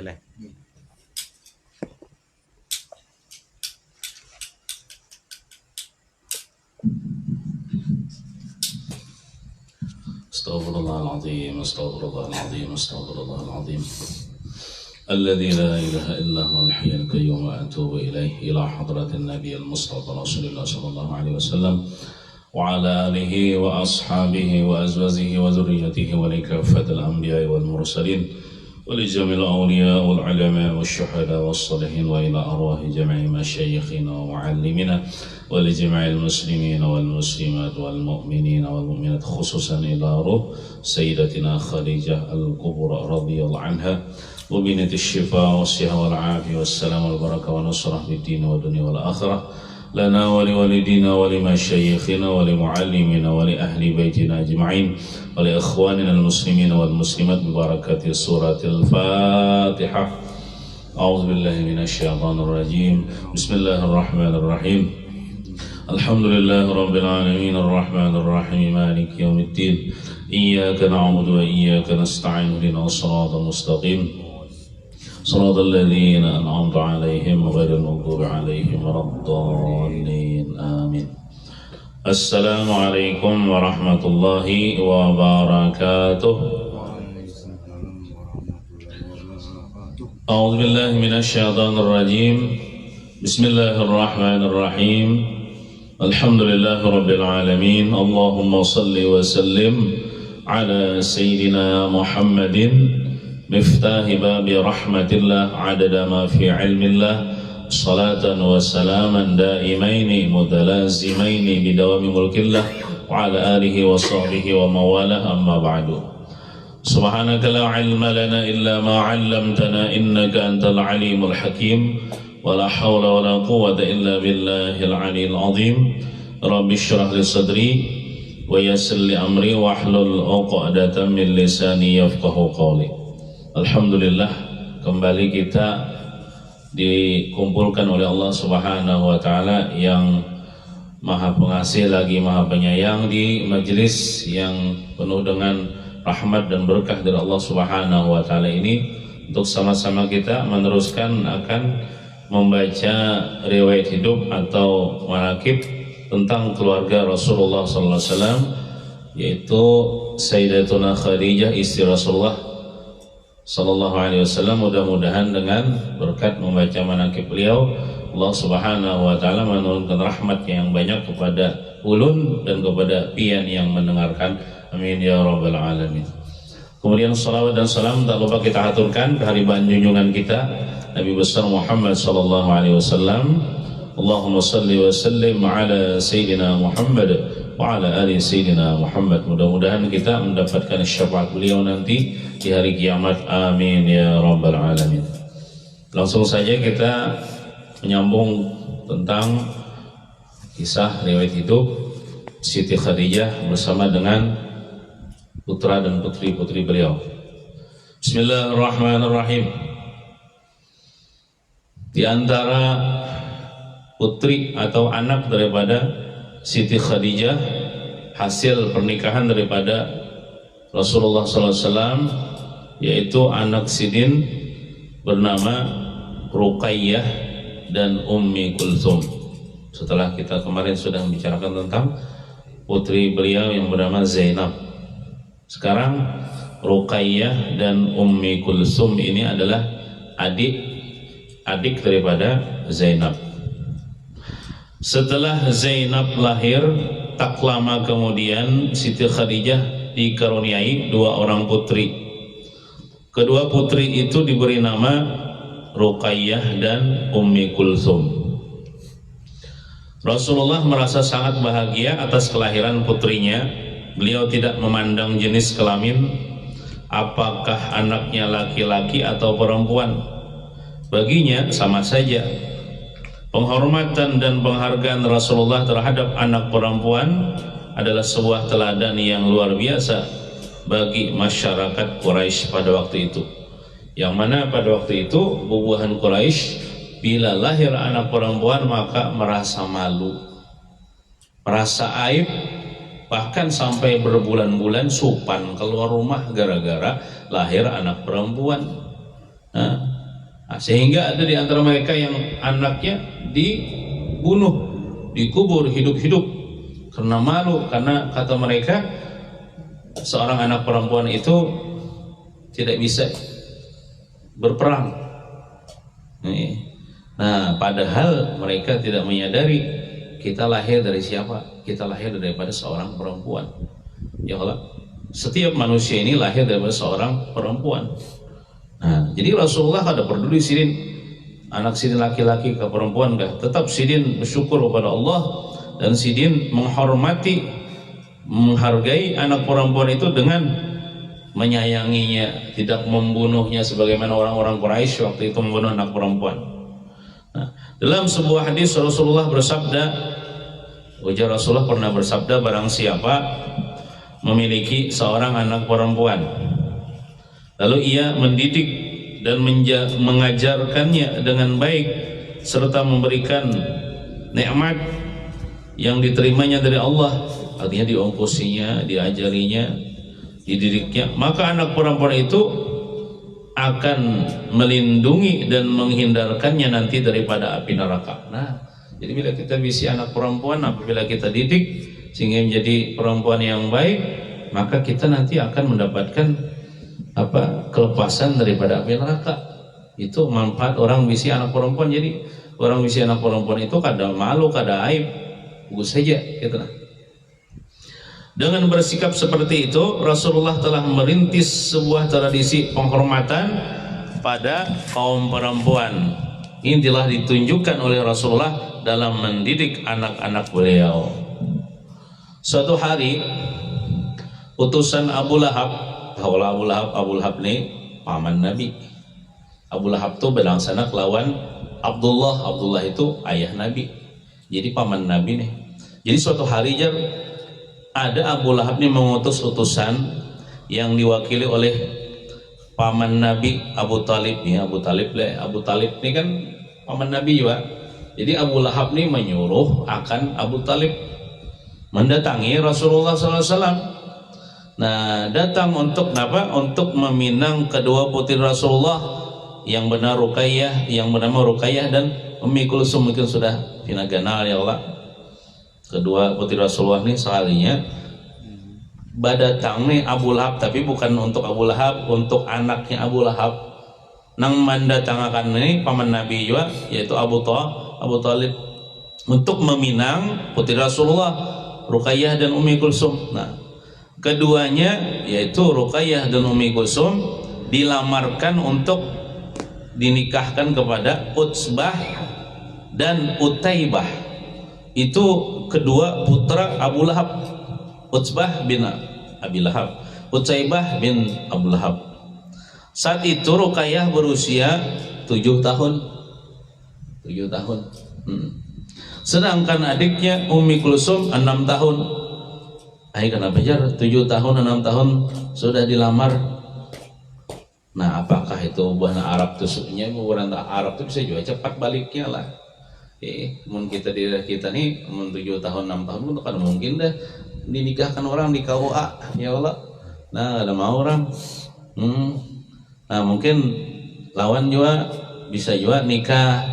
meleleh. Astaghfirullahaladzim, astaghfirullahaladzim, astaghfirullahaladzim. الذي لا إله إلا هو الحي القيوم وأتوب إليه إلى حضرة النبي المصطفى رسول الله صلى الله عليه وسلم وعلى آله وأصحابه وأزواجه وذريته ولكافة الأنبياء والمرسلين ولجميع الأولياء والعلماء والشهداء والصالحين وإلى أرواح جميع مشايخنا ومعلمنا ولجميع المسلمين والمسلمات والمؤمنين والمؤمنات خصوصا إلى روح سيدتنا خديجة الكبرى رضي الله عنها وبنت الشفاء والصحة والعافية والسلام والبركة والنصرة بالدين والدنيا والآخرة لنا ولوالدينا ولمشايخنا ولمعلمنا ولأهل بيتنا أجمعين ولإخواننا المسلمين والمسلمات ببركة سورة الفاتحة. أعوذ بالله من الشيطان الرجيم. بسم الله الرحمن الرحيم. الحمد لله رب العالمين الرحمن الرحيم مالك يوم الدين إياك نعبد وإياك نستعين اهدنا الصراط المستقيم صراط الذين أنعمت عليهم غير المغضوب عليهم ولا الضالين آمين. السلام عليكم ورحمة الله وبركاته. أعوذ بالله من الشيطان الرجيم. بسم الله الرحمن الرحيم. الحمد لله رب العالمين. اللهم صل وسلم على سيدنا محمد مفتاح باب رحمة الله عدد ما في علم الله صلاة وسلاما دائمين متلازمين بدوام ملك الله وعلى آله وصحبه وموالاه أما بعد. سبحانك لا علم لنا إلا ما علمتنا إنك أنت العليم الحكيم ولا حول ولا قوة إلا بالله العلي العظيم. رب اشرح لي صدري ويسر لي أمري واحلل عقدة من لساني يفقهوا قولي. Alhamdulillah, kembali kita dikumpulkan oleh Allah Subhanahu wa Ta'ala yang Maha Pengasih lagi Maha Penyayang di majelis yang penuh dengan rahmat dan berkah dari Allah Subhanahu wa Ta'ala ini, untuk sama-sama kita meneruskan akan membaca riwayat hidup atau manaqib tentang keluarga Rasulullah sallallahu alaihi wasallam, yaitu Sayyidatuna Khadijah istri Rasulullah sallallahu alaihi wasallam. Mudah-mudahan dengan berkat membaca manaqib beliau, Allah Subhanahu wa Ta'ala menurunkan rahmatnya yang banyak kepada ulun dan kepada pian yang mendengarkan. Amin ya rabbal alamin. Kemudian salawat dan salam tak lupa kita aturkan ke hariban junjungan kita Nabi besar Muhammad sallallahu alaihi wasallam. Allahumma salli wa sallim ala sayyidina Muhammad wa ala ali sayyidina Muhammad. Mudah-mudahan kita mendapatkan syafaat beliau nanti di hari kiamat. Amin ya rabbal alamin. Langsung saja kita menyambung tentang kisah riwayat hidup Siti Khadijah bersama dengan putra dan putri-putri beliau. Bismillahirrahmanirrahim. Di antara putri atau anak daripada Siti Khadijah, hasil pernikahan daripada Rasulullah SAW, yaitu anak Sidin bernama Ruqayyah dan Ummi Kulthum. Setelah kita kemarin sudah membicarakan tentang putri beliau yang bernama Zainab, sekarang Ruqayyah dan Ummi Kulthum ini adalah adik daripada Zainab. Setelah Zainab lahir, tak lama kemudian Siti Khadijah dikaruniai dua orang putri. Kedua putri itu diberi nama Ruqayyah dan Ummi Kulthum. Rasulullah merasa sangat bahagia atas kelahiran putrinya. Beliau tidak memandang jenis kelamin, apakah anaknya laki-laki atau perempuan. Baginya sama saja. Penghormatan dan penghargaan Rasulullah terhadap anak perempuan adalah sebuah teladan yang luar biasa bagi masyarakat Quraisy pada waktu itu. Yang mana pada waktu itu bubuhan Quraisy bila lahir anak perempuan maka merasa malu, merasa aib, bahkan sampai berbulan-bulan supan keluar rumah gara-gara lahir anak perempuan. Nah, sehingga ada di antara mereka yang anaknya dibunuh, dikubur hidup-hidup karena malu, karena kata mereka seorang anak perempuan itu tidak bisa berperang. Nah, padahal mereka tidak menyadari kita lahir dari siapa? Kita lahir daripada seorang perempuan. Ya Allah, setiap manusia ini lahir daripada seorang perempuan. Nah, jadi Rasulullah ada peduli sidin anak sidin laki-laki ke perempuan kah? Tetap sidin bersyukur kepada Allah dan sidin menghormati, menghargai anak perempuan itu dengan menyayanginya, tidak membunuhnya sebagaimana orang-orang Quraisy waktu itu membunuh anak perempuan. Nah, dalam sebuah hadis Rasulullah bersabda, ujar Rasulullah pernah bersabda, barang siapa memiliki seorang anak perempuan lalu ia mendidik dan mengajarkannya dengan baik serta memberikan nikmat yang diterimanya dari Allah, artinya diongkosinya, diajarinya, dididiknya, maka anak perempuan itu akan melindungi dan menghindarkannya nanti daripada api neraka. Nah, jadi bila kita bisi anak perempuan, apabila kita didik sehingga menjadi perempuan yang baik, maka kita nanti akan mendapatkan kelepasan daripada api neraka. Itu manfaat orang bisi anak perempuan. Jadi orang bisi anak perempuan itu kada malu, kada aib, bagus saja gitu. Dengan bersikap seperti itu, Rasulullah telah merintis sebuah tradisi penghormatan pada kaum perempuan. Ini telah ditunjukkan oleh Rasulullah dalam mendidik anak-anak beliau. Suatu hari utusan Abu Lahab, Abu Lahab ini paman Nabi. Abu Lahab itu belangsana lawan Abdullah itu ayah Nabi. Jadi paman Nabi nih. Jadi suatu hari ada Abu Lahab ini mengutus utusan yang diwakili oleh paman Nabi Abu Talib. Ya, Abu Talib ini kan paman Nabi juga. Jadi Abu Lahab ini menyuruh akan Abu Talib mendatangi Rasulullah SAW. Nah, datang untuk apa? Untuk meminang kedua putri Rasulullah yang benar Ruqayyah, yang bernama Ruqayyah dan Ummi Kulsum. Mungkin sudah kenal ya Allah. Kedua putri Rasulullah ini seharinya badatang nih Abu Lahab, tapi bukan untuk Abu Lahab, untuk anaknya Abu Lahab. Nang mendatangakan ini paman Nabi juga, yaitu Abu Talib, untuk meminang putri Rasulullah Ruqayyah dan Ummi Kulsum. Nah, keduanya yaitu Ruqayyah dan Ummi Kulsum dilamarkan untuk dinikahkan kepada Utsbah dan Utaibah. Itu kedua putra Abu Lahab. Utsbah bin Abi Lahab, Utaibah bin Abu Lahab. Saat itu Ruqayyah berusia 7 tahun. Sedangkan adiknya Ummi Kulsum 6 tahun. Kenapa 7 tahun 6 tahun sudah dilamar? Nah, apakah itu bahasa Arab tusuknya? Bukan Arab itu bisa juga cepat baliknya lah. Mun kita di kita nih, mun 7 tahun 6 tahun itu kan mungkin dah dinikahkan orang di KUA, ya Allah. Nah, ada mau orang. Nah, mungkin lawan juga bisa juga nikah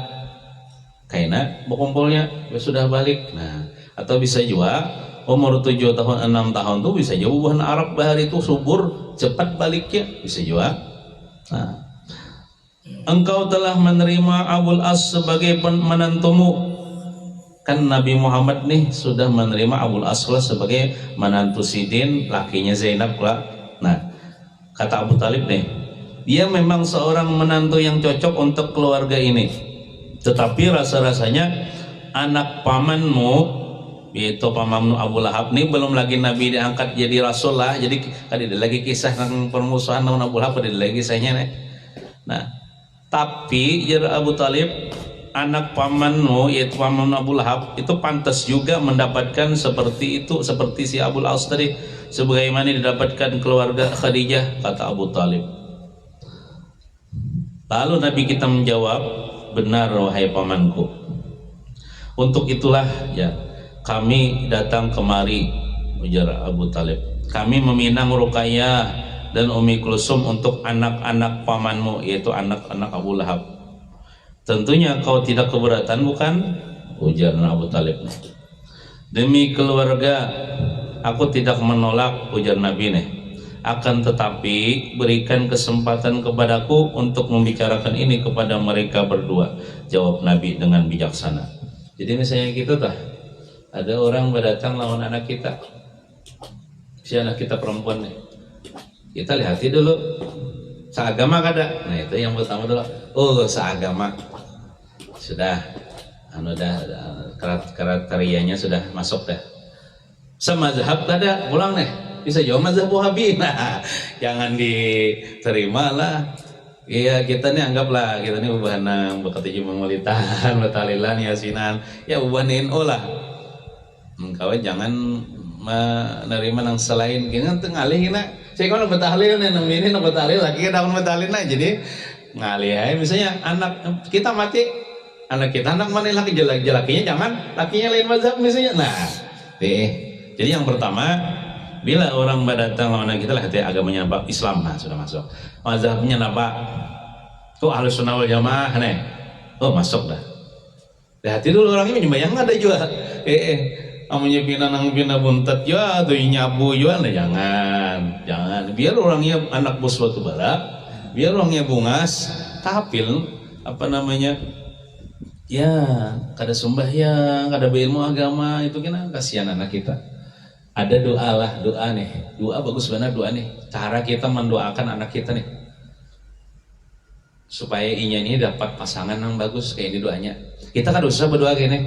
kayaknya berkumpulnya sudah balik. Nah, atau bisa juga umur 7 tahun 6 tahun tuh bisa juga bukan Arab bahari itu subur cepat baliknya, bisa juga. Nah, engkau telah menerima Abul As sebagai menantumu. Kan Nabi Muhammad nih sudah menerima Abul As sebagai menantu Sidin, lakinya Zainab lah. Nah, kata Abu Talib nih, dia memang seorang menantu yang cocok untuk keluarga ini. Tetapi rasa-rasanya anak pamanmu, yaitu pamanmu Abu Lahab nih, belum lagi Nabi diangkat jadi Rasul lah. Jadi ada lagi kisah tentang permusuhan dengan Abu Lahab, ada lagi kisahnya nih. Nah, tapi jar Abu Talib, anak pamanmu yaitu paman Abu Lahab itu pantas juga mendapatkan seperti itu, seperti si Abul As tadi, sebagaimana didapatkan keluarga Khadijah, kata Abu Talib. Lalu Nabi kita menjawab, benar wahai pamanku. Untuk itulah ya kami datang kemari, ujar Abu Talib. Kami meminang Ruqayyah dan Ummi Kulsum untuk anak-anak pamanmu, yaitu anak-anak Abu Lahab. Tentunya kau tidak keberatan bukan? Ujar Abu Talib. Demi keluarga aku tidak menolak, ujar Nabi nih. Akan tetapi berikan kesempatan kepadaku untuk membicarakan ini kepada mereka berdua, jawab Nabi dengan bijaksana. Jadi misalnya kita ada orang berdatang lawan anak kita, si anak kita perempuan nih, kita lihati dulu seagama kada. Nah itu yang pertama dulu. Oh seagama, sudah kriterianya sudah masuk dah. Semazhab kada, pulang nih. Bisa jawab mazhab Wahabi. Nah, jangan diterima lah. Iya, kita nih anggaplah kita nih ubahanang bekatiji mengulitan, betalilan, yasinan, ya ubahanin lah. Kau jangan menerima nang selain kena ngalih kena. Saya kalau betahlil nih ini betahlil lagi kita daun betalin lah. Jadi ngalih aja misalnya anak kita mati, anak kita anak mana laki jelakinya jangan lakinya lain mazhab misalnya. Nah, jadi yang pertama bila orang datang lawan kita lah hati agamanya apa Islam, nah sudah masuk. Mazhabnya apa? Kok Ahlus Sunnah wal Jamaah nih? Oh masuk dah. Hati dulu orangnya menyembayang ada juga. Amunya pina buntet juga atau nyabu juga, nah jangan. Biar orangnya anak bos batu bara, biar orangnya bungas, tapil apa namanya? Ya kada sembahyang, kada berilmu agama itu kena kasihan anak kita. Ada doa nih, doa bagus benar doa nih. Cara kita mendoakan anak kita nih, supaya inya ini dapat pasangan yang bagus kayak ini doanya. Kita kan usah berdoa gini.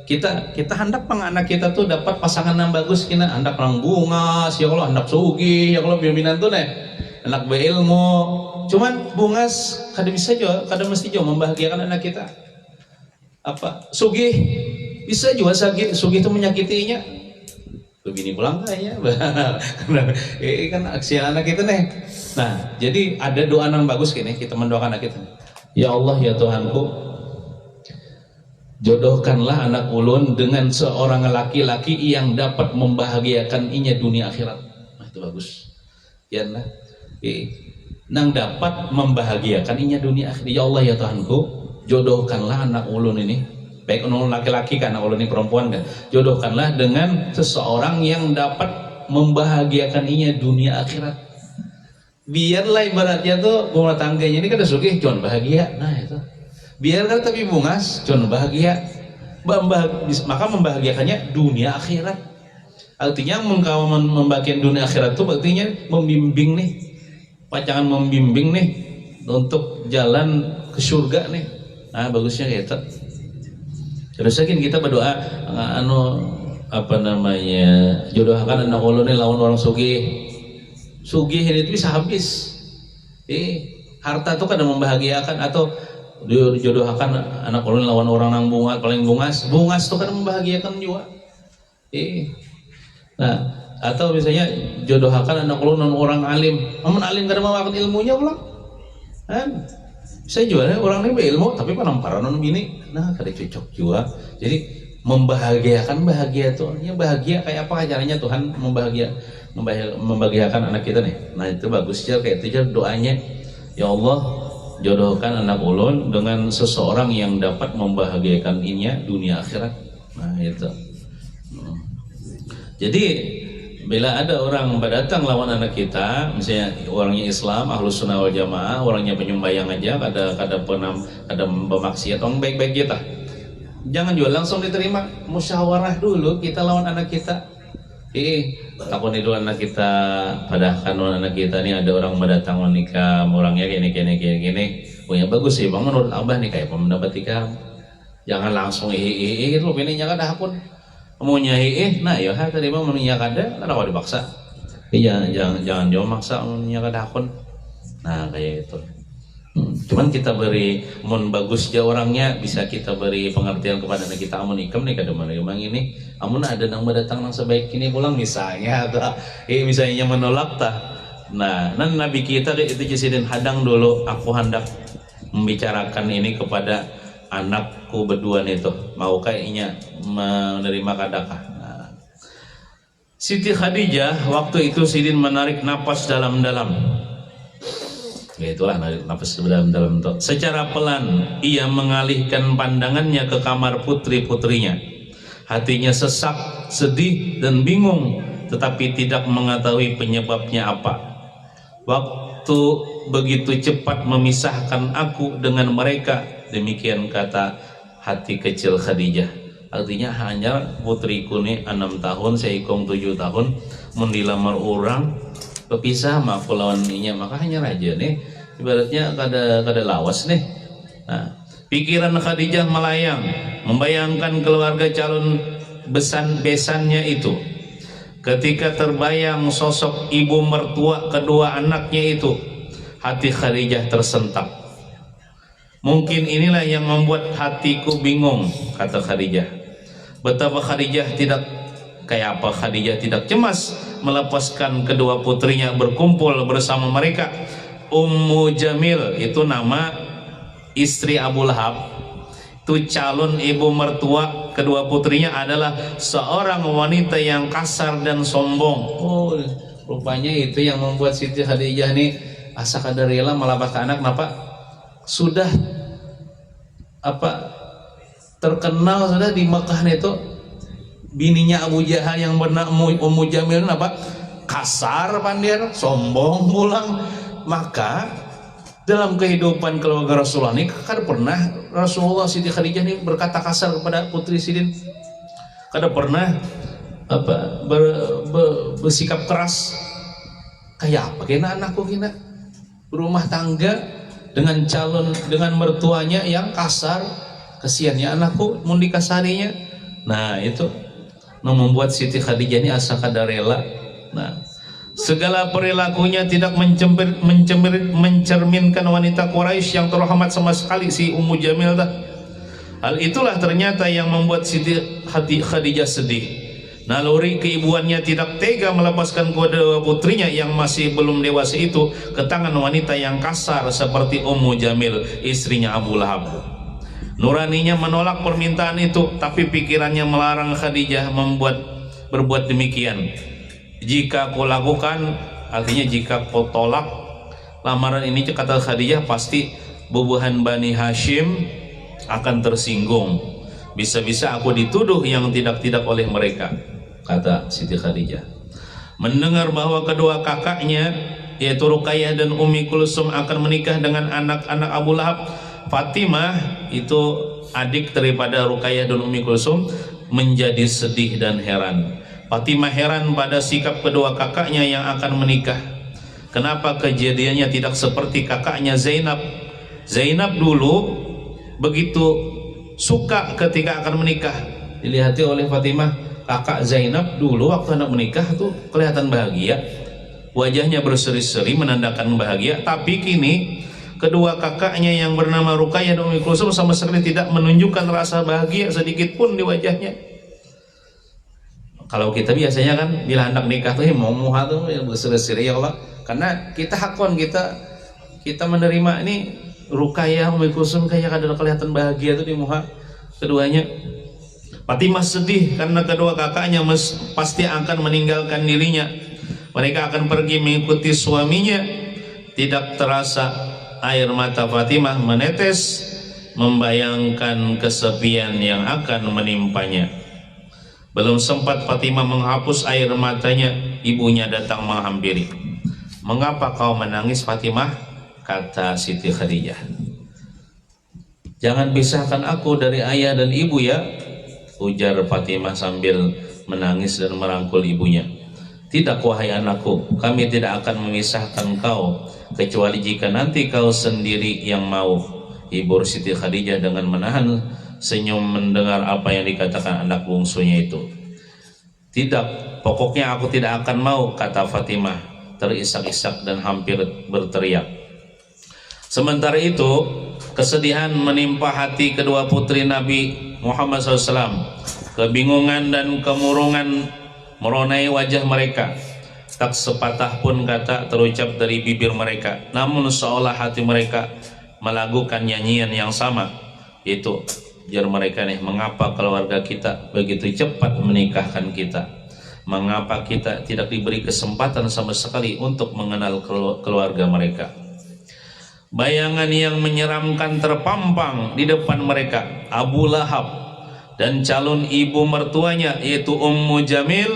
Kita hendak anak kita tuh dapat pasangan yang bagus, kita hendak orang bungas, ya Allah hendak sugih, ya Allah pimpinan tuh nih, hendak berilmu. Cuman bungas kada bisa juga, kada mesti juga membahagiakan anak kita. Apa sugih bisa juga sakit, sugih itu menyakitinya. Begini pulang kayaknya, kan aksi anak kita nih. Nah, jadi ada doa yang bagus gini, kita mendoakan anak kita. Ya Allah ya Tuhanku, jodohkanlah anak ulun dengan seorang laki-laki yang dapat membahagiakan inya dunia akhirat. Nah, itu bagus. Ya nah, nang dapat membahagiakan inya dunia akhirat. Ya Allah ya Tuhanku, jodohkanlah anak ulun ini. Baik ulun laki-laki kan, ulun ini perempuan kan, jodohkanlah dengan seseorang yang dapat membahagiakan inya dunia akhirat. Biarlah ibaratnya tuh rumah tangganya ini kada sugih, cuman bahagia. Nah itu. Biarkan tapi bungas, cuman bahagia. Maka membahagiakannya dunia akhirat. Artinya membagian dunia akhirat itu artinya membimbing nih, pacangan membimbing nih untuk jalan ke surga nih. Nah bagusnya kayak itu. Terus lagi kita berdoa jodohkan anak ulun ini lawan orang sugih ini bisa habis. Harta itu kadang membahagiakan, atau jodohkan anak ulun lawan orang nang paling bungas itu kadang membahagiakan juga. Nah, atau misalnya jodohkan anak ulun lawan orang alim, amun alim kadang makan ilmunya pulang. Kan? Saya juga orang ini berilmu tapi penamparan ini, nah kada cocok juga. Jadi bahagia tuh, ya bahagia kayak apa caranya Tuhan membahagiakan anak kita nih. Nah itu bagus ya, kayak itu doanya. Ya Allah, jodohkan anak ulun dengan seseorang yang dapat membahagiakan inya dunia akhirat. Nah itu. Jadi bila ada orang berdatang lawan anak kita, misalnya orangnya Islam, Ahlus Sunnah wal Jamaah, orangnya penyembayang aja, kada bermaksiat, orang baik-baik kita, jangan juga langsung diterima. Musyawarah dulu kita lawan anak kita. Takut itu anak kita, padahal lawan anak kita nih ada orang berdatang nikah, orangnya gini, punya bagus sih bang menurut abah nih kayak pendapat nikah. Jangan langsung gitu, bininya kada hakun. Maunya nah ya tadi mah menunya kada kenapa dipaksa. Jangan jauh maksa menunya kada hakun. Nah kayak itu. Cuman kita beri mun bagus dia orangnya, bisa kita beri pengertian kepada anak kita. Amun ikam nih kada memang ini, amun ada nang mendatang nang sebaik ini pulang misalnya atau misalnya menolak tah. Nah Nabi kita itu jisidin hadang dulu, aku hendak membicarakan ini kepada anakku berdua nih tuh, mau kayaknya menerima kadakah. Nah, Siti Khadijah waktu itu Sidin menarik napas dalam-dalam. Ya itulah nafas dalam. Secara pelan ia mengalihkan pandangannya ke kamar putri-putrinya. Hatinya sesak, sedih dan bingung, tetapi tidak mengetahui penyebabnya apa. Waktu begitu cepat memisahkan aku dengan mereka, demikian kata hati kecil Khadijah. Artinya hanya putriku nih 6 tahun, saya ikong 7 tahun, mendilamar orang, kepisah mah lawan ninya, maka hanya raja nih, ibaratnya kada lawas nih. Nah, pikiran Khadijah melayang, membayangkan keluarga calon besannya itu. Ketika terbayang sosok ibu mertua kedua anaknya itu, hati Khadijah tersentak. Mungkin inilah yang membuat hatiku bingung, kata Khadijah. Betapa Khadijah tidak cemas melepaskan kedua putrinya berkumpul bersama mereka. Ummu Jamil itu nama istri Abu Lahab, itu calon ibu mertua kedua putrinya adalah seorang wanita yang kasar dan sombong. Oh, rupanya itu yang membuat Siti Khadijah nih asa kada rela melapaskan anak. Kenapa? Sudah terkenal sudah di Mekah itu bininya Abu Jahal yang bernama Ummu Jamil apa? Kasar pandir, sombong pulang. Maka dalam kehidupan keluarga Rasulullah ini kada pernah Rasulullah Siti Khadijah ini berkata kasar kepada putri Sidin. Kada pernah bersikap keras. Kayak apa kena anakku kena berumah tangga dengan mertuanya yang kasar. Kesiannya anakku mau dikasarinya. Nah itu membuat Siti Khadijah ini asa kada rela. Nah, segala perilakunya tidak mencerminkan wanita Quraisy yang terhormat sama sekali, si Ummu Jamil dah. Hal itulah ternyata yang membuat Siti Khadijah sedih. Naluri keibuannya tidak tega melepaskan kedua putrinya yang masih belum dewasa itu ke tangan wanita yang kasar seperti Ummu Jamil, istrinya Abu Lahab. Nuraninya menolak permintaan itu, tapi pikirannya melarang Khadijah berbuat demikian. Jika kau lakukan, artinya jika kau tolak lamaran ini, kata Khadijah, pasti bubuhan Bani Hashim akan tersinggung. Bisa-bisa aku dituduh yang tidak-tidak oleh mereka, kata Siti Khadijah. Mendengar bahwa kedua kakaknya yaitu Ruqayyah dan Ummi Kulsum akan menikah dengan anak-anak Abu Lahab, Fatimah itu adik daripada Ruqayyah dan Ummi Kulsum menjadi sedih dan heran. Fatimah heran pada sikap kedua kakaknya yang akan menikah. Kenapa kejadiannya tidak seperti kakaknya Zainab? Zainab dulu begitu suka ketika akan menikah. Dilihat oleh Fatimah, kakak Zainab dulu waktu anak menikah tuh kelihatan bahagia, wajahnya berseri-seri menandakan bahagia. Tapi kini kedua kakaknya yang bernama Ruqayyah dan Ummi Kulsum sama sekali tidak menunjukkan rasa bahagia sedikit pun di wajahnya. Kalau kita biasanya kan bila hendak nikah tuh mau muha tuh berseri-seri, ya Allah, karena kita hakon kita menerima ini Ruqayyah Ummi Kulsum kayak ada kelihatan bahagia tuh di muha keduanya. Fatimah sedih karena kedua kakaknya pasti akan meninggalkan dirinya. Mereka akan pergi mengikuti suaminya. Tidak terasa air mata Fatimah menetes membayangkan kesepian yang akan menimpanya. Belum sempat Fatimah menghapus air matanya, ibunya datang menghampiri. Mengapa kau menangis, Fatimah? Kata Siti Khadijah. Jangan pisahkan aku dari ayah dan ibu ya, ujar Fatimah sambil menangis dan merangkul ibunya. Tidak, wahai anakku, kami tidak akan memisahkan kau kecuali jika nanti kau sendiri yang mau, hibur Siti Khadijah dengan menahan senyum mendengar apa yang dikatakan anak bungsunya itu. Tidak, pokoknya aku tidak akan mau, kata Fatimah terisak-isak dan hampir berteriak. Sementara itu kesedihan menimpa hati kedua putri Nabi Muhammad SAW. Kebingungan dan kemurungan meronai wajah mereka. Tak sepatah pun kata terucap dari bibir mereka, namun seolah hati mereka melakukan nyanyian yang sama, yaitu jar mereka nih, mengapa keluarga kita begitu cepat menikahkan kita? Mengapa kita tidak diberi kesempatan sama sekali untuk mengenal keluarga mereka? bayangan yang menyeramkan terpampang di depan mereka. Abu Lahab dan calon ibu mertuanya yaitu Ummu Jamil,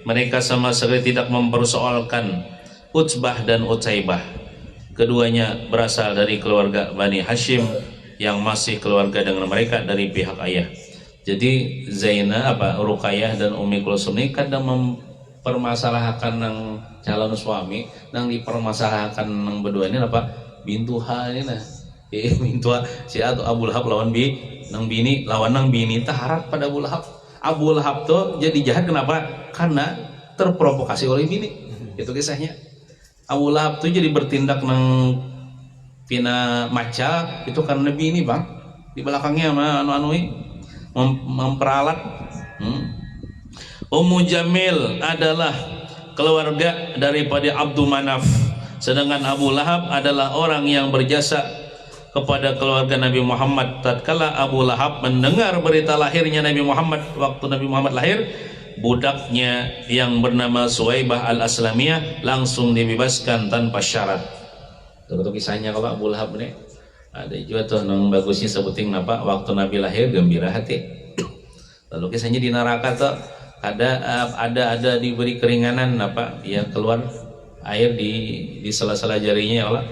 mereka sama sekali tidak mempersoalkan Utbah dan Utaibah. Keduanya berasal dari keluarga Bani Hashim yang masih keluarga dengan mereka dari pihak ayah. Jadi Zainab Ruqayyah dan Ummi Kulsum ini kadang mempermasalahkan nang calon suami, nang dipermasalahkan nang berdua ini bintu ha ini nah. Bintu si Abu Lahab lawan nang bini lawan nang bini taharat pada Abu Lahab. Abu Lahab tuh jadi jahat kenapa? Karena terprovokasi oleh bini. Itu kisahnya. Abu Lahab tuh jadi bertindak nang pina maca itu karena bini bang. Di belakangnya sama anu memperalat. Ummu Jamil adalah keluarga daripada Abdul Manaf, sedangkan Abu Lahab adalah orang yang berjasa kepada keluarga Nabi Muhammad. Tatkala Abu Lahab mendengar berita lahirnya Nabi Muhammad, waktu Nabi Muhammad lahir, budaknya yang bernama Suwaibah al-Aslamiyah langsung dibebaskan tanpa syarat. Itu kisahnya kalau Abu Lahab nih. Ada juga tuh nang bagusnya sebuting napa waktu Nabi lahir gembira hati. Lalu kisahnya di neraka tuh ada diberi keringanan ya keluar air di sela-sela jarinya ya Allah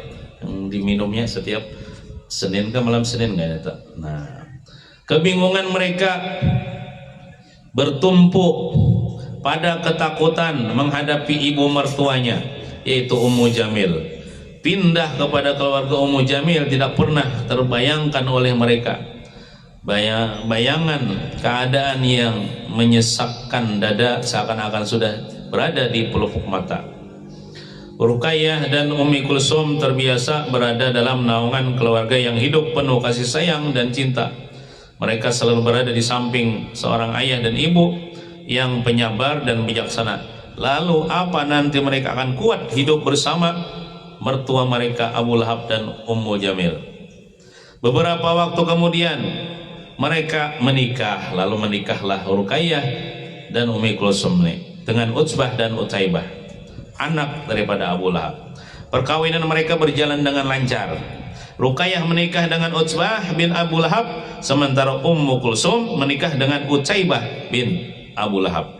yang diminumnya setiap Senin ke malam Senin nggak ada tuh. Nah, kebingungan mereka bertumpu pada ketakutan menghadapi ibu mertuanya yaitu Ummu Jamil. Pindah kepada keluarga Ummu Jamil tidak pernah terbayangkan oleh mereka. Bayangan keadaan yang menyesakkan dada seakan-akan sudah berada di pelupuk mata. Ruqayyah dan Ummi Kulsum terbiasa berada dalam naungan keluarga yang hidup penuh kasih sayang dan cinta. Mereka selalu berada di samping seorang ayah dan ibu yang penyabar dan bijaksana. Lalu apa nanti mereka akan kuat hidup bersama mertua mereka Abu Lahab dan Ummu Jamil? Beberapa waktu kemudian mereka menikah, lalu menikahlah Ruqayyah dan Ummi Kulsum dengan Utbah dan Utaibah, anak daripada Abu Lahab. Perkawinan mereka berjalan dengan lancar. Ruqayyah menikah dengan Utbah bin Abu Lahab, sementara Ummu Kulsum menikah dengan Utaibah bin Abu Lahab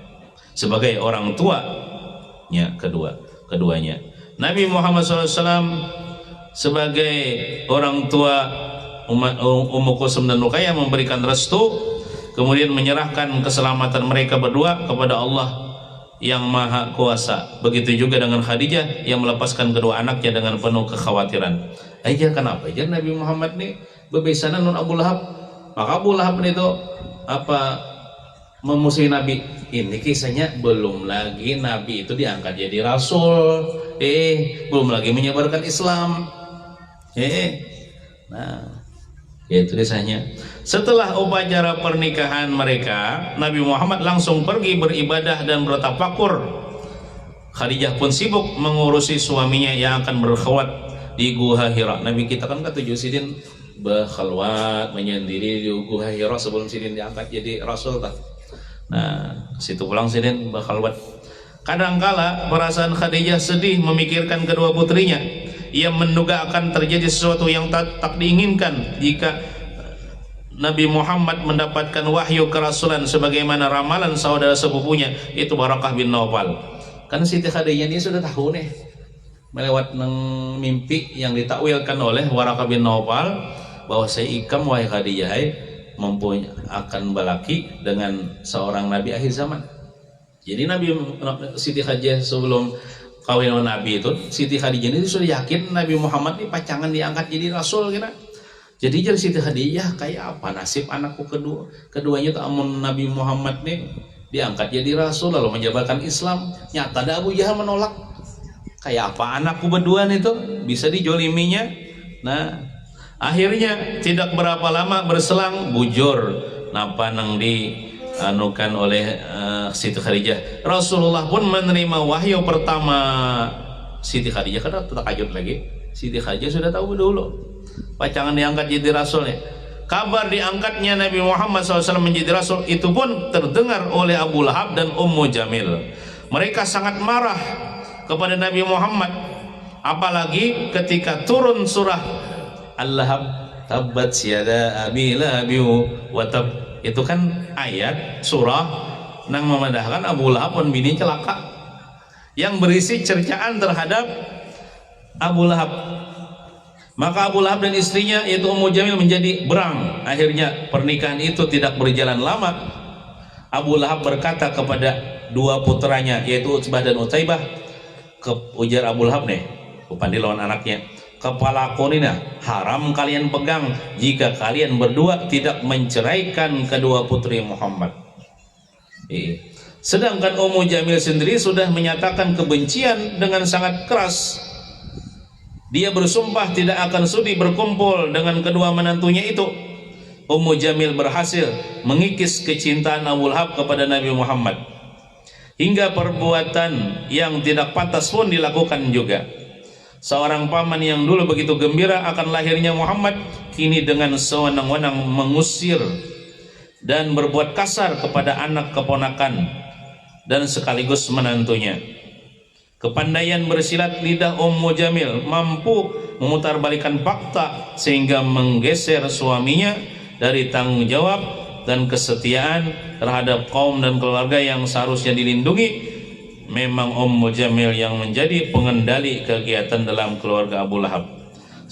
sebagai orang tuanya keduanya. Nabi Muhammad SAW sebagai orang tua Ummu Kulsum dan Ruqayyah memberikan restu, kemudian menyerahkan keselamatan mereka berdua kepada Allah yang Maha Kuasa. Begitu juga dengan Khadijah yang melepaskan kedua anaknya dengan penuh kekhawatiran. Aja kenapa aja Nabi Muhammad nih bebesanan non Abu Lahab? Maka Abu Lahab itu memusuhi Nabi. Ini kisahnya belum lagi Nabi itu diangkat jadi rasul, belum lagi menyebarkan Islam, nah itu kisahnya. Setelah upacara pernikahan mereka, Nabi Muhammad langsung pergi beribadah dan bertafakur. Khadijah pun sibuk mengurusi suaminya yang akan berkhawat di Gua Hira. Nabi kita kan ketujuh sidin berkhalwat menyendiri di Gua Hira sebelum sidin diangkat jadi rasul tak. Nah, situ pulang sidin berkhalwat. Kadangkala perasaan Khadijah sedih memikirkan kedua putrinya. Ia menduga akan terjadi sesuatu yang tak diinginkan jika Nabi Muhammad mendapatkan wahyu kerasulan sebagaimana ramalan saudara sepupunya itu Barakah bin Naufal. Kan Siti Khadijah ini sudah tahu nih melewat mimpi yang ditakwilkan oleh Barakah bin Naufal bahwa saya ikam wahai Khadijah mempunyai akan balaki dengan seorang nabi akhir zaman. Jadi Siti Khadijah sebelum kawin dengan Nabi itu, Siti Khadijah ini sudah yakin Nabi Muhammad ini pacangan diangkat jadi rasul kira. Jadi jadi Siti Khadijah kayak apa nasib anakku keduanya tuh amun Nabi Muhammad nih diangkat jadi rasul lalu menjabarkan Islam. Nyata ada Abu Jahal menolak. Kayak apa anakku berdua itu bisa dijoliminya. Nah, akhirnya tidak berapa lama berselang bujur napa nang dianukan oleh Siti Khadijah. Rasulullah pun menerima wahyu pertama Siti Khadijah. Karena terkejut lagi Siti Khadijah sudah tahu dulu pacangan diangkat jadi rasul ya. Kabar diangkatnya Nabi Muhammad SAW menjadi rasul itu pun terdengar oleh Abu Lahab dan Ummu Jamil. Mereka sangat marah kepada Nabi Muhammad. Apalagi ketika turun surah Al-Lahab, tabbat yada abi lahabi wa tab, itu kan ayat surah nang memandahkan Abu Lahab pun bini celaka, yang berisi cercaan terhadap Abu Lahab. Maka Abu Lahab dan istrinya yaitu Ummu Jamil menjadi berang. Akhirnya pernikahan itu tidak berjalan lama. Abu Lahab berkata kepada dua putranya yaitu Utsbah dan Utaibah, ujar Abu Lahab nih, upandi lawan anaknya, kepala konina haram kalian pegang jika kalian berdua tidak menceraikan kedua putri Muhammad. Sedangkan Ummu Jamil sendiri sudah menyatakan kebencian dengan sangat keras. Dia bersumpah tidak akan sudi berkumpul dengan kedua menantunya itu. Ummu Jamil berhasil mengikis kecintaan Abu Lahab kepada Nabi Muhammad, hingga perbuatan yang tidak pantas pun dilakukan juga. Seorang paman yang dulu begitu gembira akan lahirnya Muhammad, kini dengan sewenang-wenang mengusir dan berbuat kasar kepada anak keponakan dan sekaligus menantunya. Kepandaian bersilat lidah Ummu Jamil mampu memutarbalikkan fakta sehingga menggeser suaminya dari tanggung jawab dan kesetiaan terhadap kaum dan keluarga yang seharusnya dilindungi. Memang Ummu Jamil yang menjadi pengendali kegiatan dalam keluarga Abu Lahab.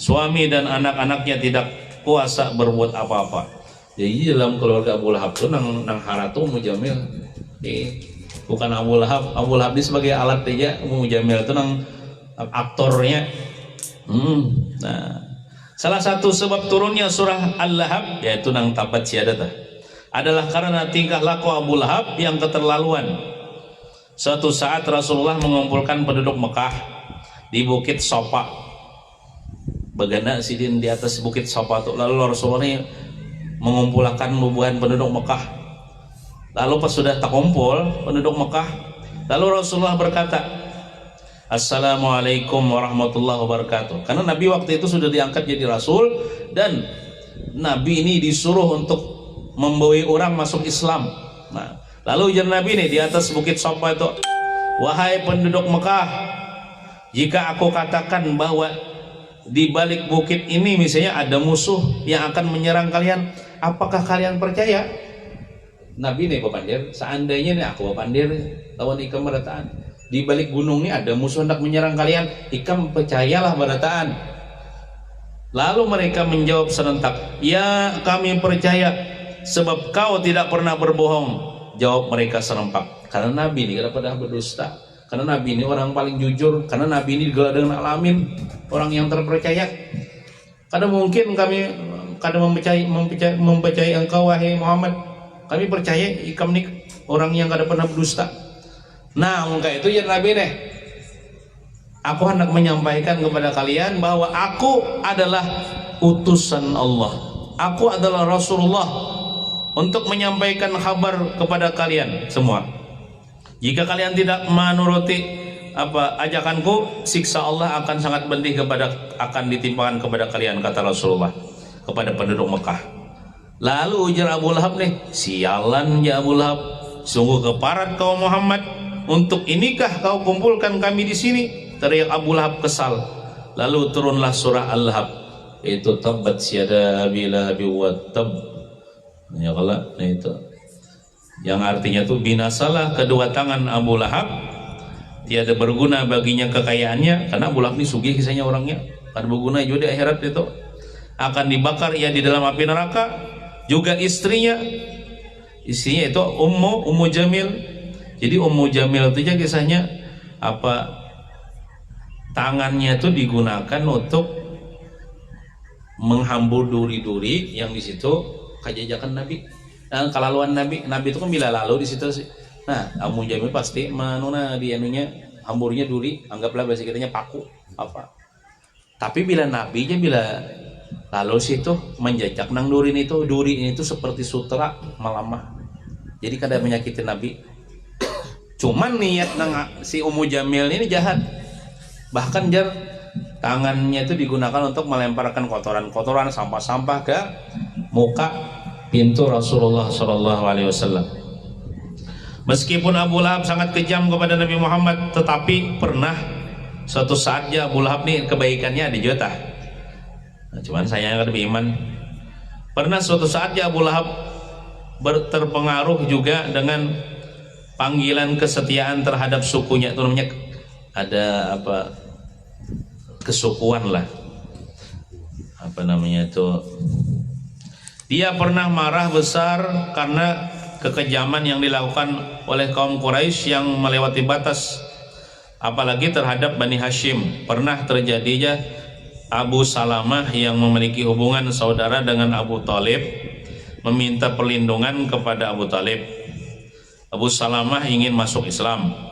Suami dan anak-anaknya tidak kuasa berbuat apa-apa. Jadi dalam keluarga Abu Lahab itu nang haratu Ummu Jamil. Bukan Abu Lahab. Abu Lahab ini sebagai alat aja, Ummu Jamil itu nang aktornya. Nah, salah satu sebab turunnya surah Al-Lahab yaitu nang tabat syahadatah adalah karena tingkah laku Abu Lahab yang keterlaluan. Suatu saat Rasulullah mengumpulkan penduduk Mekah di Bukit Sofa. Bagana sidin di atas Bukit Sofa itu. Lalu Rasulullah ini mengumpulkan bubuhan penduduk Mekah. Lalu pas sudah terkumpul penduduk Mekah, lalu Rasulullah berkata, Assalamualaikum warahmatullahi wabarakatuh. Karena Nabi waktu itu sudah diangkat jadi Rasul, dan Nabi ini disuruh untuk membawa orang masuk Islam. Nah, lalu ujar Nabi nih di atas Bukit Sofa itu, wahai penduduk Mekah, jika aku katakan bahwa di balik bukit ini misalnya ada musuh yang akan menyerang kalian, apakah kalian percaya? Nabi nih papandir, seandainya nih aku papandir lawan ikam berataan, di balik gunung ini ada musuh hendak menyerang kalian, ikam percayalah berataan. Lalu mereka menjawab serentak, ya kami percaya, sebab kau tidak pernah berbohong. Jawab mereka serempak, karena Nabi ini tidak pernah berdusta, karena Nabi ini orang paling jujur, karena Nabi ini digelar dengan alamin, orang yang terpercaya. Karena mungkin kami kadang mempercayai engkau wahai Muhammad, kami percaya ikam nih orang yang kada pernah berdusta. Nah, maka itu ya Nabi nih, aku hendak menyampaikan kepada kalian bahwa aku adalah utusan Allah, aku adalah Rasulullah untuk menyampaikan kabar kepada kalian semua. Jika kalian tidak menuruti ajakanku, siksa Allah akan sangat pedih akan ditimpakan kepada kalian, kata Rasulullah kepada penduduk Mekah. Lalu ujar Abu Lahab nih, sialan ya Abu Lahab, sungguh keparat kau Muhammad, untuk inikah kau kumpulkan kami di sini? Teriak Abu Lahab kesal. Lalu turunlah surah Al-Lahab, itu tabbat yada abi lahabi wa tab. Ya Allah, nah itu yang artinya tuh binasalah kedua tangan Abu Lahab, tiada berguna baginya kekayaannya, karena Abu Lahab ini sugih kisahnya orangnya, kan berguna juga di akhirat itu, akan dibakar ia di dalam api neraka. Juga istrinya itu Ummu Jamil. Jadi Ummu Jamil itu aja kisahnya tangannya itu digunakan untuk menghambur duri-duri yang di situ kajajakan Nabi. Nah, kelaluan Nabi itu kan bila lalu di situ sih. Nah, Ummu Jamil pasti manuna di anunya hamburnya duri, anggaplah bahasa kitanya paku apa. Tapi bila Nabi nya bila lalu situ menjajak nang duri ini itu seperti sutra melamah, jadi kada menyakitin Nabi. Cuman niat nang si Ummu Jamil ini jahat, bahkan tangannya itu digunakan untuk melemparkan kotoran-kotoran, sampah-sampah ke muka pintu Rasulullah SAW. Meskipun Abu Lahab sangat kejam kepada Nabi Muhammad, tetapi pernah suatu saat ya Abu Lahab nih kebaikannya ada juga tah. Nah, cuman saya kan beriman. Pernah suatu saat ya Abu Lahab terpengaruh juga dengan panggilan kesetiaan terhadap sukunya, itu namanya ada apa, kesukuan lah, apa namanya itu. Dia pernah marah besar karena kekejaman yang dilakukan oleh kaum Quraisy yang melewati batas, apalagi terhadap Bani Hashim. Pernah terjadinya Abu Salamah yang memiliki hubungan saudara dengan Abu Talib meminta perlindungan kepada Abu Talib. Abu Salamah ingin masuk Islam,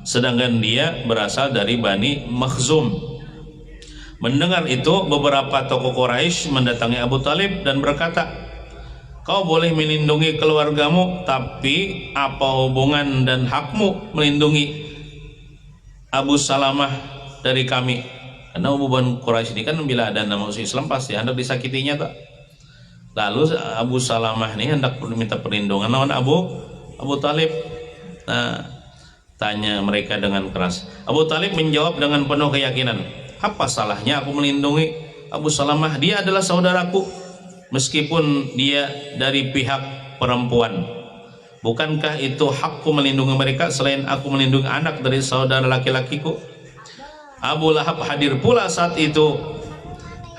sedangkan dia berasal dari Bani Makhzum. Mendengar itu, beberapa tokoh Quraisy mendatangi Abu Talib dan berkata, "Kau boleh melindungi keluargamu, tapi apa hubungan dan hakmu melindungi Abu Salamah dari kami?" Karena hubungan Quraisy ini kan bila ada nama usia Islam pasti hendak disakitinya tak. Lalu Abu Salamah ini hendak minta perlindungan lawan Abu Talib. Nah, tanya mereka dengan keras. Abu Talib menjawab dengan penuh keyakinan, "Apa salahnya aku melindungi Abu Salamah? Dia adalah saudaraku, meskipun dia dari pihak perempuan. Bukankah itu hakku melindungi mereka selain aku melindungi anak dari saudara laki-lakiku?" Abu Lahab hadir pula saat itu.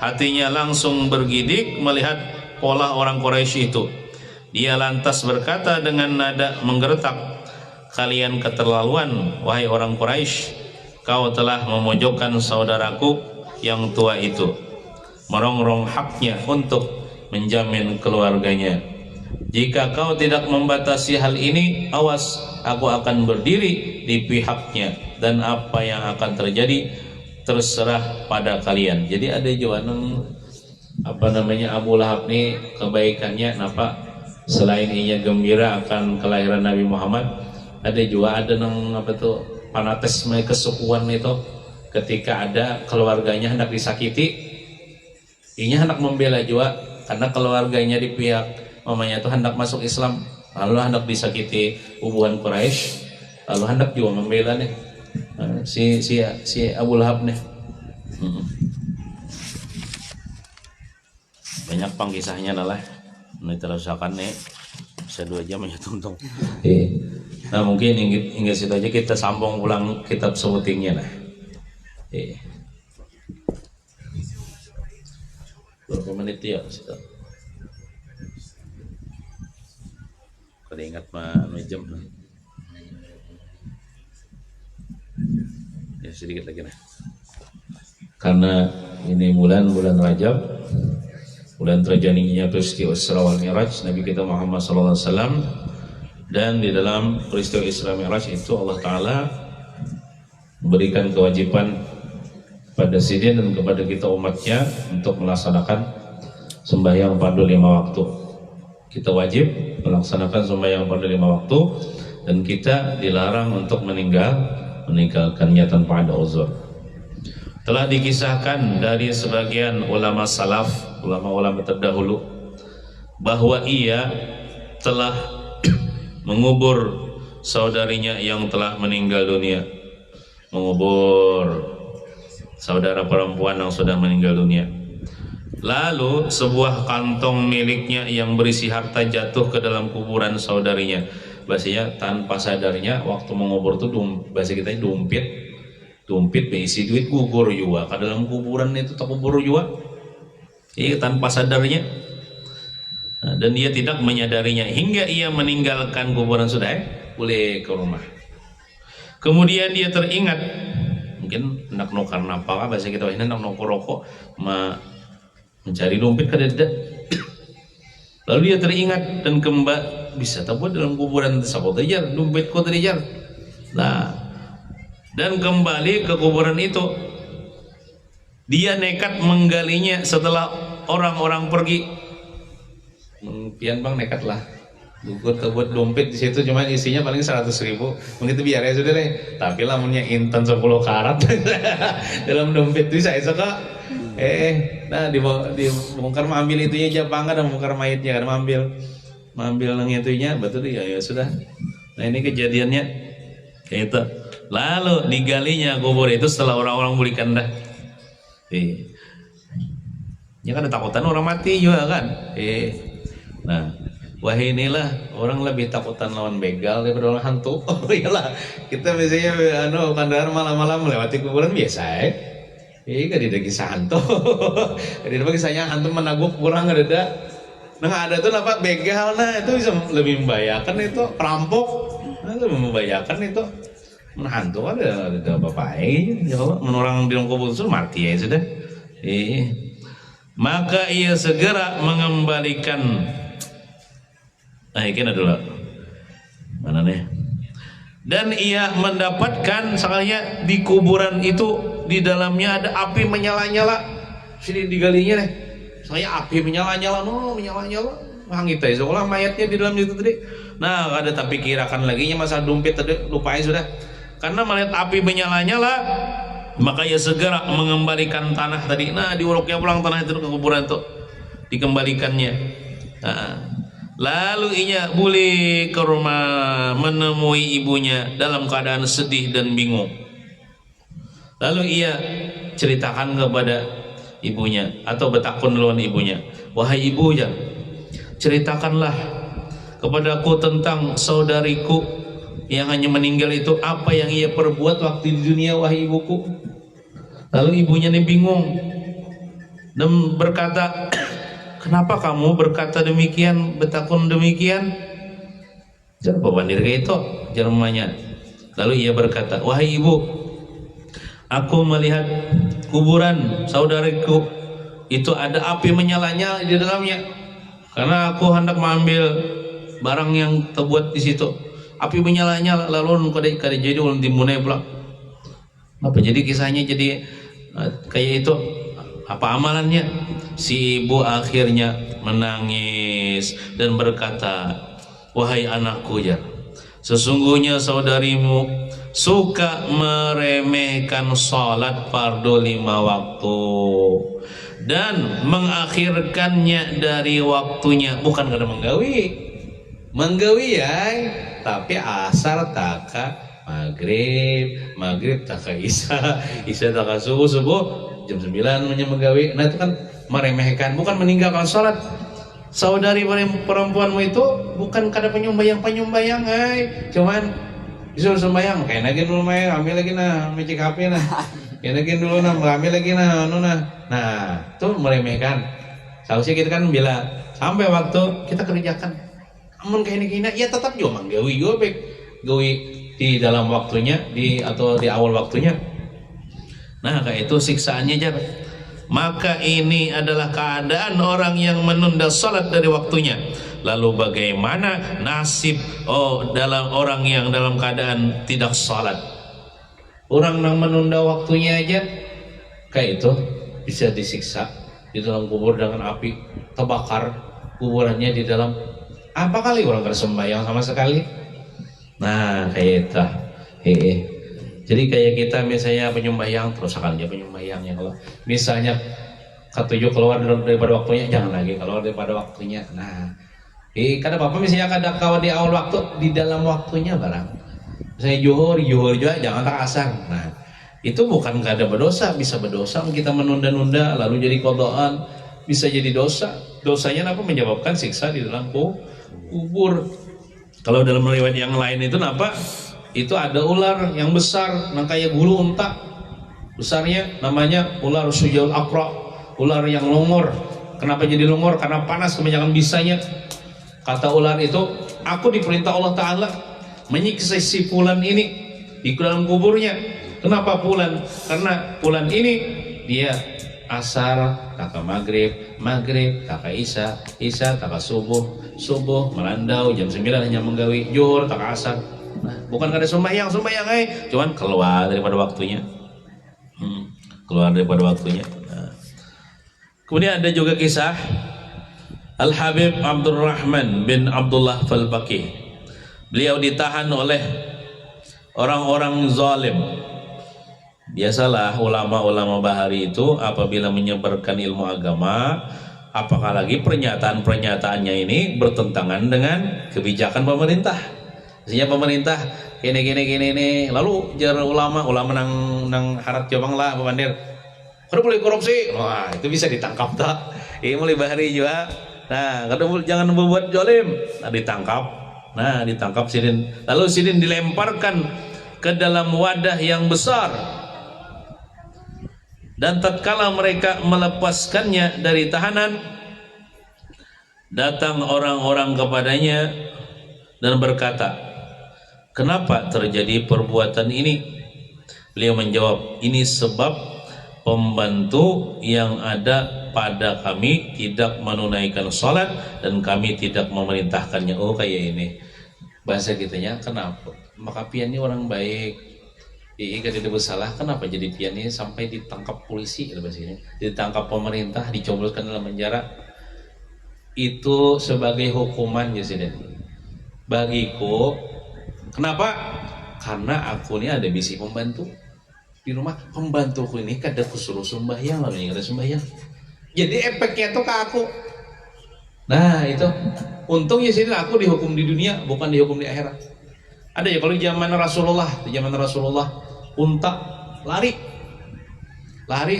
Hatinya langsung bergidik melihat pola orang Quraisy itu. Dia lantas berkata dengan nada menggertak, "Kalian keterlaluan, wahai orang Quraisy. Kau telah memojokkan saudaraku yang tua itu, merongrong haknya untuk menjamin keluarganya. Jika kau tidak membatasi hal ini, awas, aku akan berdiri di pihaknya, dan apa yang akan terjadi terserah pada kalian." Jadi ada jualan apa namanya, Abu Lahab nih kebaikannya napa, selain ia gembira akan kelahiran Nabi Muhammad, ada juga ada nang apa tuh fanatisme kesukuan itu. Ketika ada keluarganya hendak disakiti, inya hendak membela juga karena keluarganya di pihak mamanya itu hendak masuk Islam, lalu hendak disakiti hubungan Quraisy, lalu hendak juga membela nih si Abu Lahab nih. Banyak pangkisahnya lah. Ini terusakan nih bisa 2 jam ya tuntung. Nah mungkin hingga situ aja kita sambung ulang kitab sebutingnya lah. Berapa menit ya? Kalau ingat mah jam. Ya sedikit lagi nah. Karena ini bulan Rajab, bulan terjadinya peristiwa Isra wal Mi'raj Nabi kita Muhammad SAW, dan di dalam peristiwa Isra Mi'raj itu Allah Ta'ala berikan kewajiban pada sidin dan kepada kita umatnya untuk melaksanakan sembahyang fardu 5 waktu. Kita wajib melaksanakan sembahyang fardu 5 waktu, dan kita dilarang untuk meninggalkannya tanpa ada uzur. Telah dikisahkan dari sebagian ulama salaf, ulama-ulama terdahulu, bahwa ia telah mengubur saudarinya yang telah meninggal dunia, mengubur saudara perempuan yang sudah meninggal dunia. Lalu sebuah kantong miliknya yang berisi harta jatuh ke dalam kuburan saudarinya. Bahasanya tanpa sadarnya waktu mengubur itu bahasa kita dumpit berisi duit gugur juga ke dalam kuburan itu, tak kubur juga. Iya, tanpa sadarnya. Nah, dan dia tidak menyadarinya hingga ia meninggalkan kuburan sudah boleh ke rumah. Kemudian dia teringat, mungkin hendak nukar napa bahasa kita ini hendak nukar rokok mencari dompet kada. Lalu dia teringat dan kembali, bisa tahu dalam kuburan tersebut terjar dompet kau terjar. Nah, dan kembali ke kuburan itu. Dia nekat menggalinya setelah orang-orang pergi. Pian bang nekat lah. Buat dompet di situ cuma isinya paling 100.000. Begitu biar ya sudah deh. Tapi lamunnya intan 10 karat dalam dompet itu saya suka. Nah dibongkar ambil itunya aja bangga dan bongkar mayatnya kan ambil yang itunya betul ya sudah. Nah ini kejadiannya kayak itu. Lalu digalinya kubur itu setelah orang-orang berikan dah. Ya kan ada takutan orang mati juga kan. Nah, wah inilah orang lebih takutan lawan begal daripada lawan hantu. Oh iyalah, kita biasanya kandang malam-malam melewati kuburan biasa kan tidak kisah hantu. Tidak kisahnya hantu menaguk kurang ada. Nah ada tuh apa begal, nah itu bisa lebih membahayakan itu perampok. Nah itu membahayakan itu. Hantu ada bapak ya Allah, menurang di dalam kubur itu mati ya sudah. Maka ia segera mengembalikan. Nah ini adalah mana nih? Dan ia mendapatkan sekalinya di kuburan itu di dalamnya ada api menyala-nyala. Sini digalinya nih. Saya api menyala-nyala, menyala-nyala. Hangit aja seolah mayatnya di dalam itu tadi. Nah ada tapi kirakan lagi nya masa dompet tadi lupain sudah. Karena melihat api menyala-nyala, maka ia segera mengembalikan tanah tadi. Nah diuruknya pulang tanah itu ke kuburan itu, dikembalikannya. Nah, lalu ia balik ke rumah menemui ibunya dalam keadaan sedih dan bingung. Lalu ia ceritakan kepada ibunya atau bertakun duluan ibunya, wahai ibu ya, ceritakanlah kepadaku tentang saudariku yang hanya meninggal itu, apa yang ia perbuat waktu di dunia wahai ibuku. Lalu ibunya ini bingung dan berkata, kenapa kamu berkata demikian, bertakun demikian? Jangan bandir kayak itu Jermannya. Lalu ia berkata, wahai ibu, aku melihat kuburan saudariku itu ada api menyala-nyala di dalamnya, karena aku hendak mengambil barang yang terbuat di situ. Api menyala-nyala, lalu kadang jadi ulun timunai pula. Apa jadi kisahnya jadi kayak itu? Apa amalannya? Si ibu akhirnya menangis dan berkata, wahai anakku ya, sesungguhnya saudarimu suka meremehkan salat fardu 5 waktu dan mengakhirkannya dari waktunya, bukan karena menggawi ya, tapi asar taka maghrib taka isya taka subuh jam 9 menggawi. Nah itu kan meremehkan, bukan meninggalkan sholat. Saudari perempuanmu itu bukan kada penyumbayang cuman disuruh sembayang kayak lagi dulu ambil lagi mecik HP kayak lagi dulu ambil lagi nah itu meremehkan. Seharusnya kita kan bila sampai waktu kita kerjakan. Namun kayak gini ya tetap juga manggawi gawi di dalam waktunya atau di awal waktunya. Nah kayak itu siksaannya jar. Maka ini adalah keadaan orang yang menunda salat dari waktunya. Lalu bagaimana nasib dalam orang yang dalam keadaan tidak salat? Orang yang menunda waktunya aja kayak itu bisa disiksa di dalam kubur dengan api, terbakar kuburannya di dalam. Apa kali orang bersembahyang sama sekali? Nah kayak itu. Jadi kayak kita misalnya penyembahyang terus akan dia penyembahyangnya. Kalau misalnya ketujuh keluar daripada waktunya, jangan lagi keluar daripada waktunya. Nah, kada apa-apa misalnya kada kawat di awal waktu, di dalam waktunya barang. Misalnya juhur juga jangan tak asar. Nah, itu bukan kada berdosa, bisa berdosa kita menunda-nunda lalu jadi qadaan, bisa jadi dosa. Dosanya apa? Menyebabkan siksa di dalam kubur. Kalau dalam riwayat yang lain itu apa? Itu ada ular yang besar, kayak bulu unta besarnya, namanya ular sujaul aqra, ular yang longor. Kenapa jadi longor? Karena panas kebanyakan bisanya. Kata ular itu, aku diperintah Allah Ta'ala menyiksa si fulan ini di dalam kuburnya. Kenapa fulan? Karena fulan ini dia asar taka maghrib taka isya taka subuh melandau jam 9 hanya menggawi zuhur taka asar. Nah, bukan karena sembahyang cuman keluar daripada waktunya. Nah. Kemudian ada juga kisah Al-Habib Abdurrahman bin Abdullah Fal-Baqih. Beliau ditahan oleh orang-orang zalim. Biasalah ulama-ulama bahari itu apabila menyebarkan ilmu agama, apakah lagi pernyataan-pernyataannya ini bertentangan dengan kebijakan pemerintah. Misalnya pemerintah gini nih, lalu jar ulama nang harat jabang lah pemandir. Kada boleh korupsi. Wah, itu bisa ditangkap tak? Ini mulai bahari juga. Nah, jangan berbuat jolim. Nah, ditangkap. Nah, ditangkap sidin. Lalu sidin dilemparkan ke dalam wadah yang besar. Dan tatkala mereka melepaskannya dari tahanan, datang orang-orang kepadanya dan berkata, "Kenapa terjadi perbuatan ini?" Beliau menjawab, "Ini sebab pembantu yang ada pada kami tidak menunaikan salat dan kami tidak memerintahkannya." Oh, kayak ini bahasa kitanya. Kenapa? Maka pian ini orang baik. Iya, tidak bersalah. Kenapa jadi pian ini sampai ditangkap polisi? Ditangkap pemerintah, dicobloskan dalam penjara. Itu sebagai hukuman ya sih. Bagiku, kenapa? Karena aku ini ada misi pembantu di rumah. Pembantuku ini kada kusuruh sembahyang, lalu kada sembahyang. Jadi efeknya tuh ke aku. Nah itu, untung ya sih aku dihukum di dunia, bukan dihukum di akhirat. Ada ya kalau zaman Rasulullah, unta lari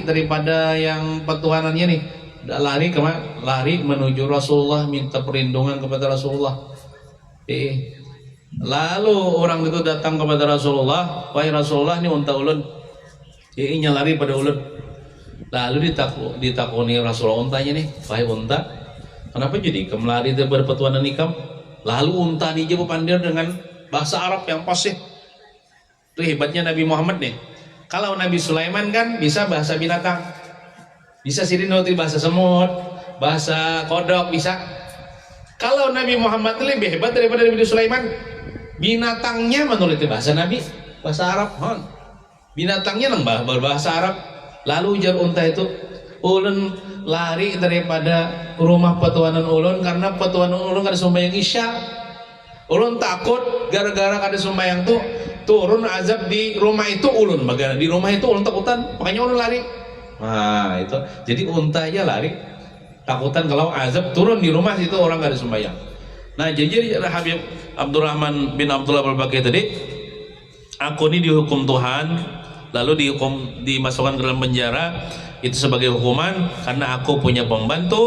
daripada yang petuhanannya nih, lari menuju Rasulullah, minta perlindungan kepada Rasulullah. Lalu orang itu datang kepada Rasulullah, "Wahai Rasulullah, ini unta ulun." Inya lari pada ulun. Lalu ditakuni Rasulullah untanya nih, "Wahai unta, kenapa jadi kamu lari daripada petuanan ikam?" Lalu unta ini jawab pandir dengan bahasa Arab yang fasih. Itu hebatnya Nabi Muhammad nih. Kalau Nabi Sulaiman kan bisa bahasa binatang, bisa sirin bahasa semut, bahasa kodok bisa. Kalau Nabi Muhammad lebih hebat daripada Nabi Sulaiman. Binatangnya menurut bahasa Nabi, bahasa Arab. Binatangnya nang berbahasa Arab. Lalu ujar unta itu, "Ulun lari daripada rumah petuanan ulun karena petuanan ulun kada sembahyang Isya. Ulun takut gara-gara kada sembahyang tuh turun azab di rumah itu ulun. Bagaimana di rumah itu ulun takutan, makanya ulun lari." Nah itu, jadi unta aja lari takutan kalau azab turun di rumah itu orang kada sembahyang. Nah jadi Habib Abdurrahman bin Abdullah Al-Baqi tadi, aku ini dihukum Tuhan, lalu dimasukkan ke dalam penjara, itu sebagai hukuman karena aku punya pembantu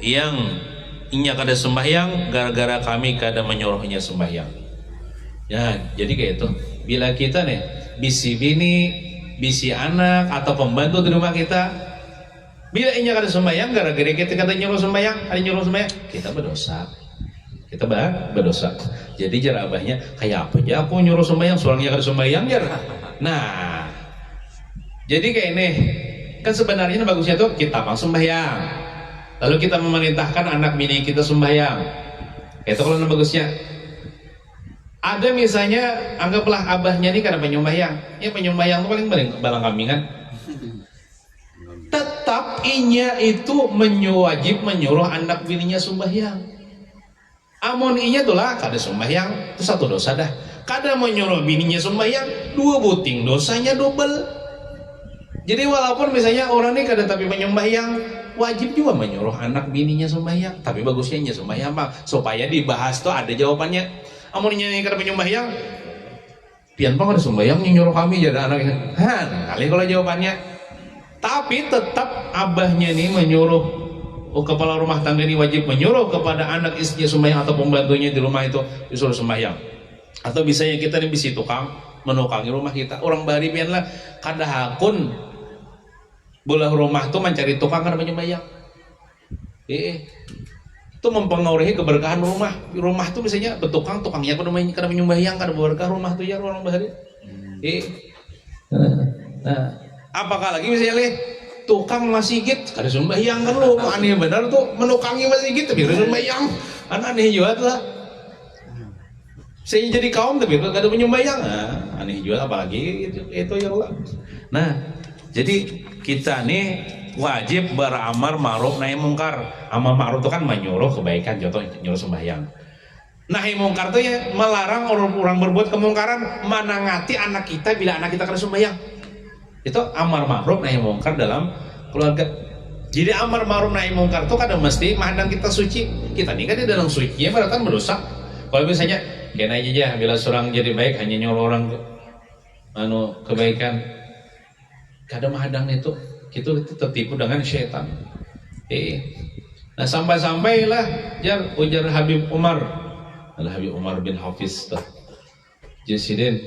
yang inya kada sembahyang, gara-gara kami kada menyuruhnya sembahyang. Ya, jadi kayak itu. Bila kita nih bisi bini, bisi anak atau pembantu di rumah kita, bila inya kada sembahyang, gara-gara kita kada nyuruh sembahyang, kita berdosa. Kita berdosa. Jadi jarabahnya kayak apa aja aku nyuruh sembahyang, soalnya kada sembahyang jar. Nah, jadi kayak ini kan sebenarnya bagusnya tuh kita langsung sembahyang, lalu kita memerintahkan anak bini kita sembahyang. Itu kalau bagusnya. Ada misalnya anggaplah abahnya ini karena penyembahyang, ya penyembahyang itu paling balang kambingan. Tetap inya itu wajib menyuruh anak bininya sembahyang. Amun inya tuh lah kada sembahyang, itu satu dosa dah. Kada menyuruh bininya sembahyang, dua buting dosanya double. Jadi walaupun misalnya orang ini kada tapi menyembahyang, wajib juga menyuruh anak bininya sembahyang. Tapi bagusnya nya sembahyang bang, supaya dibahas tuh ada jawabannya. Amun inya kada menyembahyang, pian bang ada sembahyang nyuruh kami jadi anaknya. Kali kalau jawabannya. Tapi tetap abahnya nih menyuruh, kepala rumah tangga ini wajib menyuruh kepada anak istrinya sembahyang atau pembantunya di rumah itu disuruh sembahyang. Atau bisanya kita nih bisi tukang menukangi rumah kita. Orang bari pian lah kada hakun bola rumah tuh mencari tukang kada menyembahyang. Itu mempengaruhi keberkahan rumah. Rumah tuh misalnya betukang, tukangnya kada menyembahyang, kada berkah rumah tuh ya orang bari. Nah, apakah lagi misalnya tukang masjid kada sembahyang kan lu, aneh benar tuh menukangi masjid tapi kada sembahyang, kan aneh juga lah. Saya jadi kaum tapi kada menyembahyang, aneh juga apalagi itu ya Allah. Nah, jadi kita nih wajib beramar ma'ruf nahi mungkar. Amar ma'ruf itu kan menyuruh kebaikan, contoh nyuruh sembahyang. Nahi mungkar itu ya melarang orang berbuat kemungkaran, menangati anak kita bila anak kita kada sembahyang. Itu amar ma'ruf nahi mungkar dalam keluarga. Jadi amar ma'ruf nahi mungkar itu kadang mesti mandang kita suci. Kita nih kan di dalam suci ya berarti berdosa. Kalau misalnya kena aja bila seorang jadi baik hanya nyuruh orang kebaikan. Kadang hadang itu kita tertipu dengan syaitan. Nah sampai-sampailah ujar Habib Umar bin Hafiz Jasidin,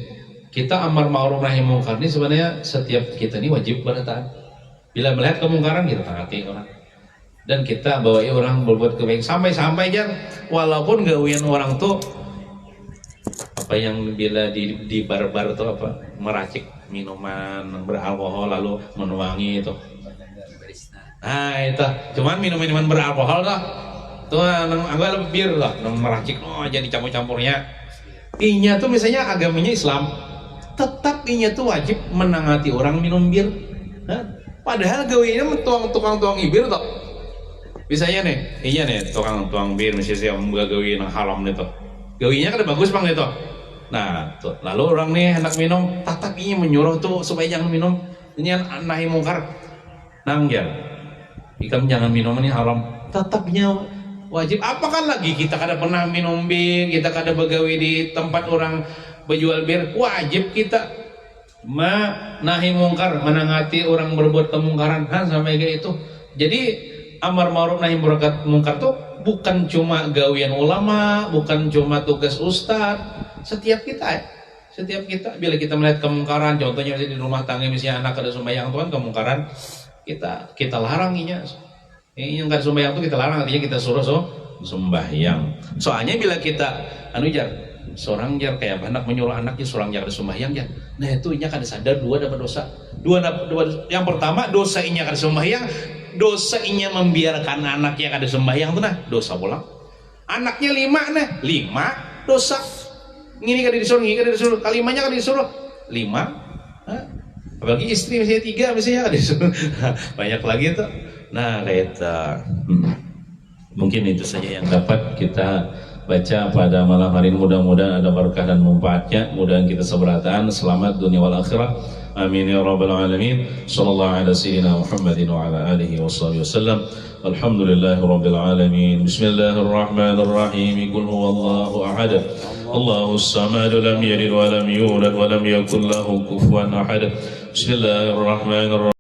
kita amar ma'ruf nahi mungkar ini sebenarnya setiap kita ini wajib bertaat. Bila melihat kemungkaran kita taati orang, dan kita bawai orang berbuat kebaikan sampai walaupun gawian orang tuh apa yang bila di bar-bar tuh apa meracik minuman beralkohol lalu menuangi itu. Nah itu cuman minuman beralkohol tuh anggap bir lah meracik jadi campur-campurnya. Inya tuh misalnya agamanya Islam, tetap inya tuh wajib menangati orang minum bir. Padahal gawinya tukang bir tuh. Misalnya nih, iya nih tukang bir misalnya gawi yang haram nih tuh. Gawinya kan bagus bang itu. Nah, tuh, lalu orang nih hendak minum, tetap inya menyuruh tuh supaya jangan minum. Ini nahi mungkar. Nangjar. Ikam jangan minum ini haram. Tetapnya wajib. Apakah lagi kita kada pernah minum bir, kita kada begawi di tempat orang berjual bir, wajib kita nahi mungkar, menangati orang berbuat kemungkaran sampai kayak itu. Jadi amar ma'ruf nahi mungkar tuh bukan cuma gawian ulama, bukan cuma tugas ustadz. Setiap kita bila kita melihat kemungkaran, contohnya di rumah tangga misalnya anak ada sembahyang tuh kan kemungkaran, kita laranginya. Yang kada sembahyang tuh kita larang, artinya kita suruh sembahyang. Soalnya bila kita seorang kayak anak menyuruh anaknya seorang kada sembahyang nah itu inya kada sadar dua dapat dosa. Yang pertama dosa inya kada sembahyang, dosa inya membiarkan anaknya kada sembahyang tuh nah dosa pulang. Anaknya 5 dosa. Ini kada disuruh, kalimanya kada disuruh 5. Apalagi istri misalnya 3 misalnya kada disuruh. Banyak lagi tuh. Nah kayak mungkin itu saja yang dapat kita baca pada malam hari ini. Mudah-mudahan ada berkah dan manfaatnya. Mudah-mudahan kita seberataan selamat dunia wal akhirah. Amin ya rabbal alamin. Sallallahu ala sayyidina Muhammadin wa ala alihi wasallam. Alhamdulillahi rabbil alamin. Bismillahirrahmanirrahim. Qul huwallahu ahad. Allahus samad, lam yalid wa lam yulad wa lam yakul lahu kufuwan ahad. Bismillahirrahmanirrahim.